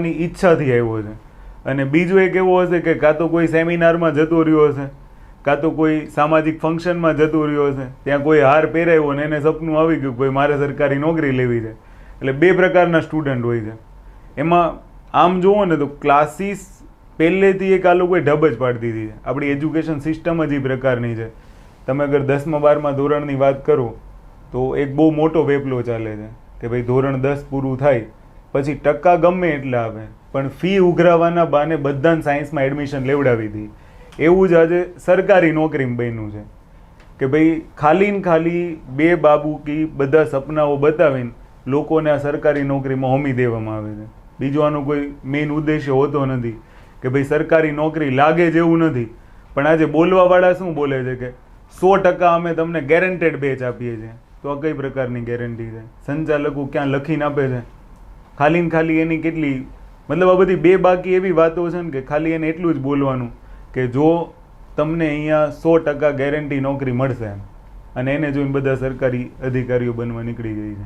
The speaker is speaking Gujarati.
ની ઈચ્છાથી આવ્યો છે અને બીજું એક એવું હશે કે કાં તો કોઈ સેમિનારમાં જતો રહ્યો હશે, કાં તો કોઈ સામાજિક ફંક્શનમાં જતો રહ્યો હશે, ત્યાં કોઈ હાર પહેરાવ્યો અને એને સપનું આવી ગયું કોઈ મારે સરકારી નોકરી લેવી છે. એટલે બે પ્રકારના સ્ટુડન્ટ હોય છે. એમાં આમ જુઓ ને તો ક્લાસીસ પહેલેથી એક આ લોકોએ ઢબ જ પાડી દીધી છે. આપણી એજ્યુકેશન સિસ્ટમ જ એ પ્રકારની છે. તમે અગર 10મા 12મા ધોરણની વાત કરો તો એક બહુ મોટો વેપલો ચાલે છે કે ભાઈ ધોરણ 10 પૂરું થાય પછી ટકા ગમે એટલા આવે પણ ફી ઉઘરાવવાના બાને બધાને સાયન્સમાં એડમિશન લેવડાવી હતી. એવું જ આજે સરકારી નોકરીમાં બન્યું છે કે ભાઈ ખાલી ને ખાલી બે બાબુકી બધા સપનાઓ બતાવીને લોકોને આ સરકારી નોકરીમાં હોમી દેવામાં આવે છે. બીજો આનો કોઈ મેઇન ઉદ્દેશ્ય હોતો નથી કે ભાઈ સરકારી નોકરી લાગે જેવું નથી. પણ આજે બોલવાવાળા શું બોલે છે કે 100% અમે તમને ગેરંટેડ બેચ આપીએ છીએ. તો આ કઈ પ્રકારની ગેરંટી છે? સંચાલકો ક્યાં લખીને આપે છે? ખાલી ને ખાલી એની કેટલી મતલબ આ બધી બે બાકી એવી વાતો છે ને કે ખાલી એને એટલું જ બોલવાનું કે જો તમને અહીંયા 100% ગેરંટી નોકરી મળશે એમ, અને એને જોઈને બધા સરકારી અધિકારીઓ બનવા નીકળી ગઈ છે.